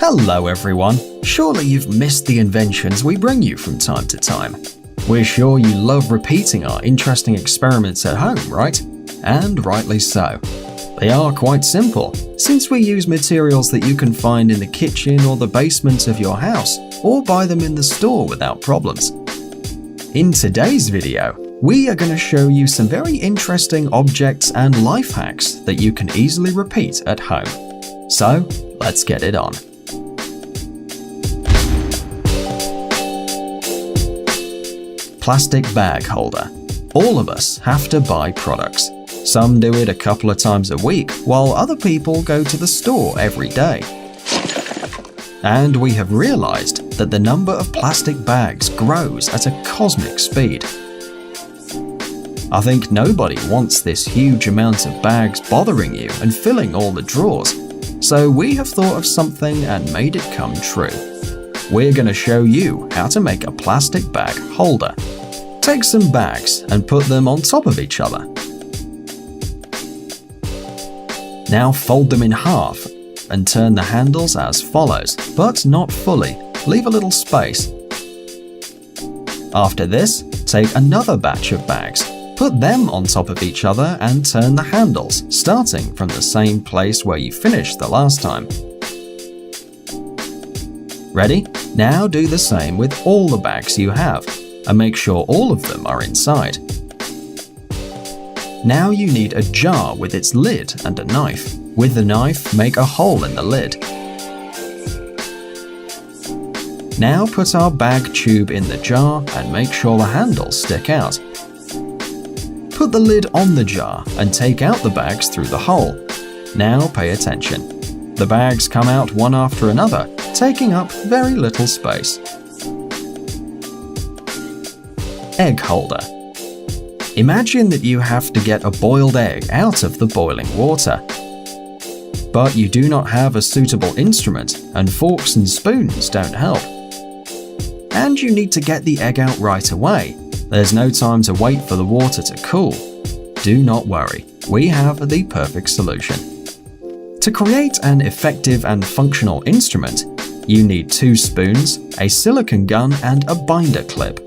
Hello everyone! Surely you've missed the inventions we bring you from time to time. We're sure you love repeating our interesting experiments at home, right? And rightly so. They are quite simple, since we use materials that you can find in the kitchen or the basement of your house, or buy them in the store without problems. In today's video, we are going to show you some very interesting objects and life hacks that you can easily repeat at home. So, let's get it on. Plastic bag holder. All of us have to buy products. Some do it a couple of times a week, while other people go to the store every day. And we have realized that the number of plastic bags grows at a cosmic speed. I think nobody wants this huge amount of bags bothering you and filling all the drawers, so we have thought of something and made it come true. We're going to show you how to make a plastic bag holder. Take some bags and put them on top of each other. Now fold them in half and turn the handles as follows, but not fully. Leave a little space. After this, take another batch of bags. Put them on top of each other and turn the handles, starting from the same place where you finished the last time. Ready? Now do the same with all the bags you have, and make sure all of them are inside. Now you need a jar with its lid and a knife. With the knife, make a hole in the lid. Now put our bag tube in the jar and make sure the handles stick out. Put the lid on the jar and take out the bags through the hole. Now pay attention. The bags come out one after another, taking up very little space. Egg holder. Imagine that you have to get a boiled egg out of the boiling water. But you do not have a suitable instrument, and forks and spoons don't help. And you need to get the egg out right away. There's no time to wait for the water to cool. Do not worry, we have the perfect solution. To create an effective and functional instrument, you need 2 spoons, a silicone gun, and a binder clip.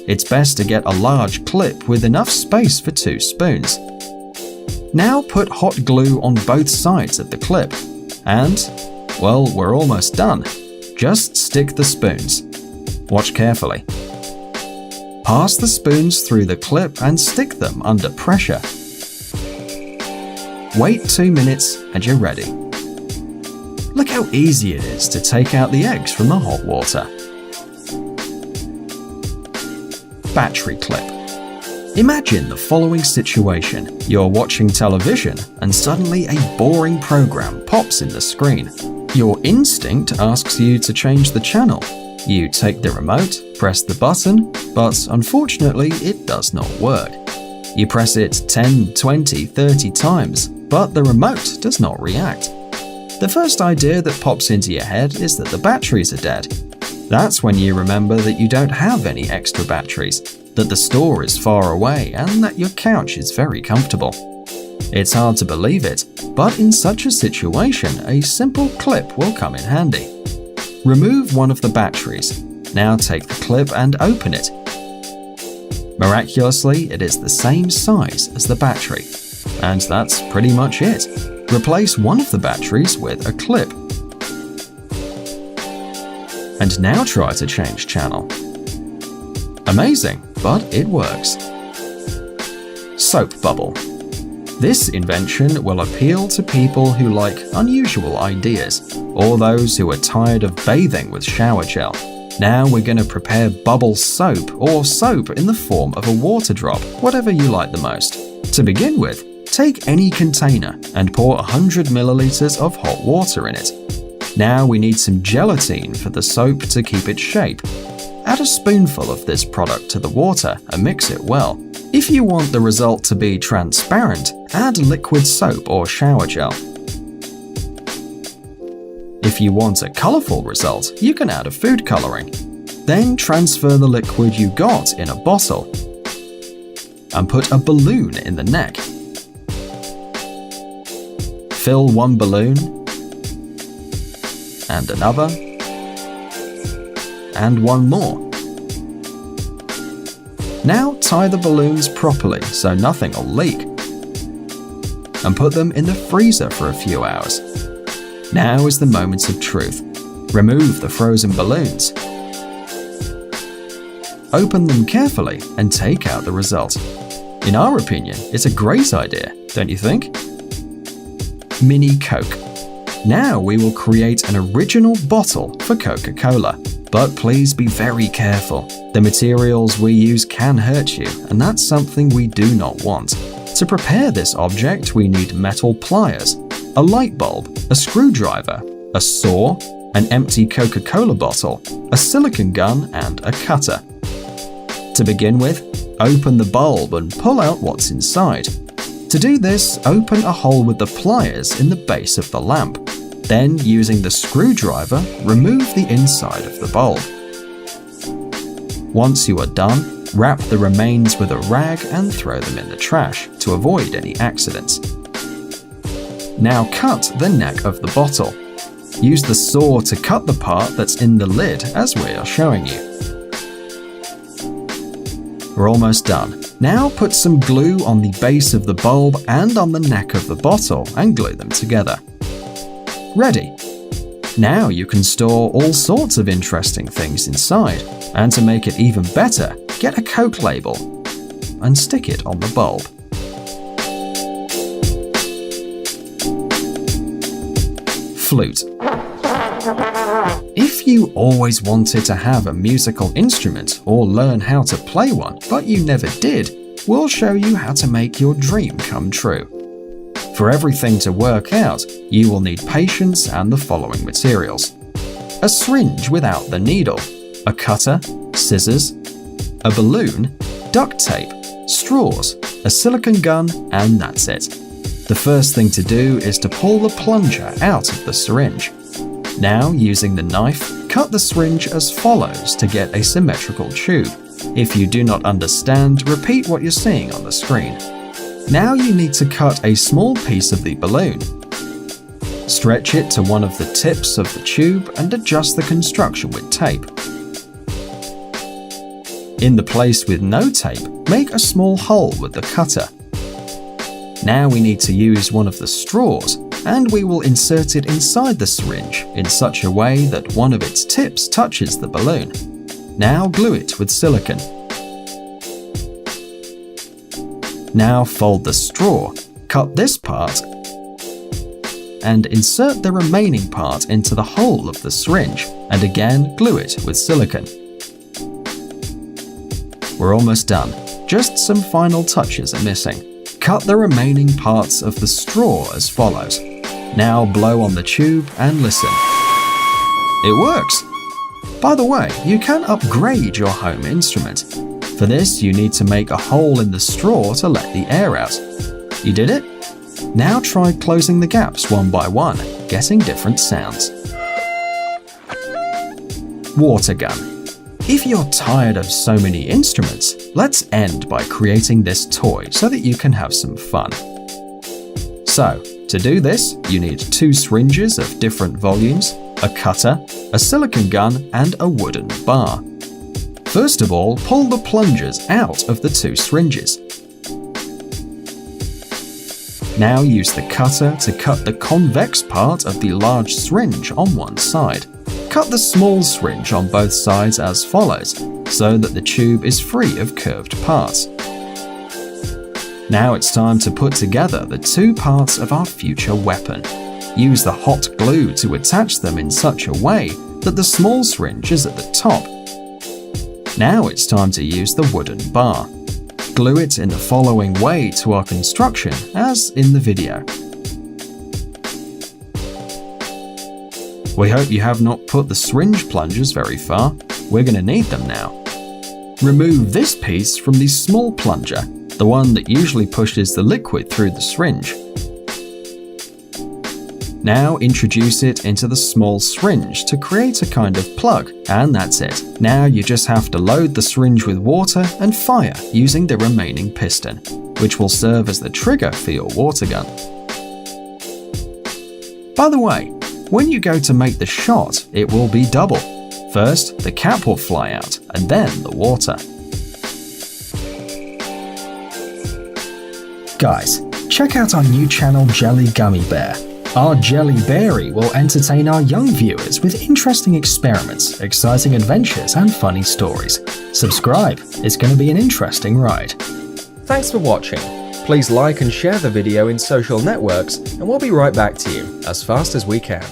It's best to get a large clip with enough space for 2 spoons. Now put hot glue on both sides of the clip. And, well, we're almost done. Just stick the spoons. Watch carefully. Pass the spoons through the clip and stick them under pressure. Wait 2 minutes and you're ready. Look how easy it is to take out the eggs from the hot water. Battery clip. Imagine the following situation. You're watching television and suddenly a boring program pops in the screen. Your instinct asks you to change the channel. You take the remote, press the button, but unfortunately it does not work. You press it 10, 20, 30 times, but the remote does not react. The first idea that pops into your head is that the batteries are dead. That's when you remember that you don't have any extra batteries, that the store is far away, and that your couch is very comfortable. It's hard to believe it, but in such a situation, a simple clip will come in handy. Remove one of the batteries. Now take the clip and open it. Miraculously, it is the same size as the battery. And that's pretty much it. Replace one of the batteries with a clip. And now try to change channel. Amazing, but it works. Soap bubble. This invention will appeal to people who like unusual ideas, or those who are tired of bathing with shower gel. Now we're going to prepare bubble soap, or soap in the form of a water drop, whatever you like the most. To begin with, take any container and pour 100 milliliters of hot water in it. Now we need some gelatin for the soap to keep its shape. Add a spoonful of this product to the water and mix it well. If you want the result to be transparent, add liquid soap or shower gel. If you want a colorful result, you can add a food coloring. Then transfer the liquid you got in a bottle and put a balloon in the neck. Fill one balloon and another, and one more. Now tie the balloons properly so nothing will leak, and put them in the freezer for a few hours. Now is the moment of truth. Remove the frozen balloons. Open them carefully and take out the result. In our opinion, it's a great idea, don't you think? Mini Coke. Now we will create an original bottle for Coca-Cola. But please be very careful. The materials we use can hurt you, and that's something we do not want. To prepare this object, we need metal pliers, a light bulb, a screwdriver, a saw, an empty Coca-Cola bottle, a silicone gun, and a cutter. To begin with, open the bulb and pull out what's inside. To do this, open a hole with the pliers in the base of the lamp. Then, using the screwdriver, remove the inside of the bulb. Once you are done, wrap the remains with a rag and throw them in the trash to avoid any accidents. Now cut the neck of the bottle. Use the saw to cut the part that's in the lid as we are showing you. We're almost done. Now put some glue on the base of the bulb and on the neck of the bottle and glue them together. Ready! Now you can store all sorts of interesting things inside, and to make it even better, get a Coke label and stick it on the bulb. Flute. If you always wanted to have a musical instrument or learn how to play one, but you never did, we'll show you how to make your dream come true. For everything to work out, you will need patience and the following materials: a syringe without the needle, a cutter, scissors, a balloon, duct tape, straws, a silicone gun, and that's it. The first thing to do is to pull the plunger out of the syringe. Now, using the knife, cut the syringe as follows to get a symmetrical tube. If you do not understand, repeat what you're seeing on the screen. Now you need to cut a small piece of the balloon. Stretch it to one of the tips of the tube and adjust the construction with tape. In the place with no tape, make a small hole with the cutter. Now we need to use one of the straws, and we will insert it inside the syringe in such a way that one of its tips touches the balloon. Now glue it with silicone. Now fold the straw, cut this part, and insert the remaining part into the hole of the syringe, and again glue it with silicone. We're almost done. Just some final touches are missing. Cut the remaining parts of the straw as follows. Now blow on the tube and listen. It works! By the way, you can upgrade your home instrument. For this, you need to make a hole in the straw to let the air out. You did it? Now try closing the gaps one by one, getting different sounds. Water gun. If you're tired of so many instruments, let's end by creating this toy so that you can have some fun. So, to do this, you need 2 syringes of different volumes, a cutter, a silicone gun, and a wooden bar. First of all, pull the plungers out of the 2 syringes. Now use the cutter to cut the convex part of the large syringe on one side. Cut the small syringe on both sides as follows, so that the tube is free of curved parts. Now it's time to put together the 2 parts of our future weapon. Use the hot glue to attach them in such a way that the small syringe is at the top. Now it's time to use the wooden bar. Glue it in the following way to our construction as in the video. We hope you have not put the syringe plungers very far. We're going to need them now. Remove this piece from the small plunger, the one that usually pushes the liquid through the syringe. Now introduce it into the small syringe to create a kind of plug, and that's it. Now you just have to load the syringe with water and fire using the remaining piston, which will serve as the trigger for your water gun. By the way, When you go to make the shot, it will be double. First, the cap will fly out, and then the water. Guys, check out our new channel Jelly Gummy Bear. Our Jelly Berry will entertain our young viewers with interesting experiments, exciting adventures, and funny stories. Subscribe, it's going to be an interesting ride. Thanks for watching. Please like and share the video in social networks, and we'll be right back to you as fast as we can.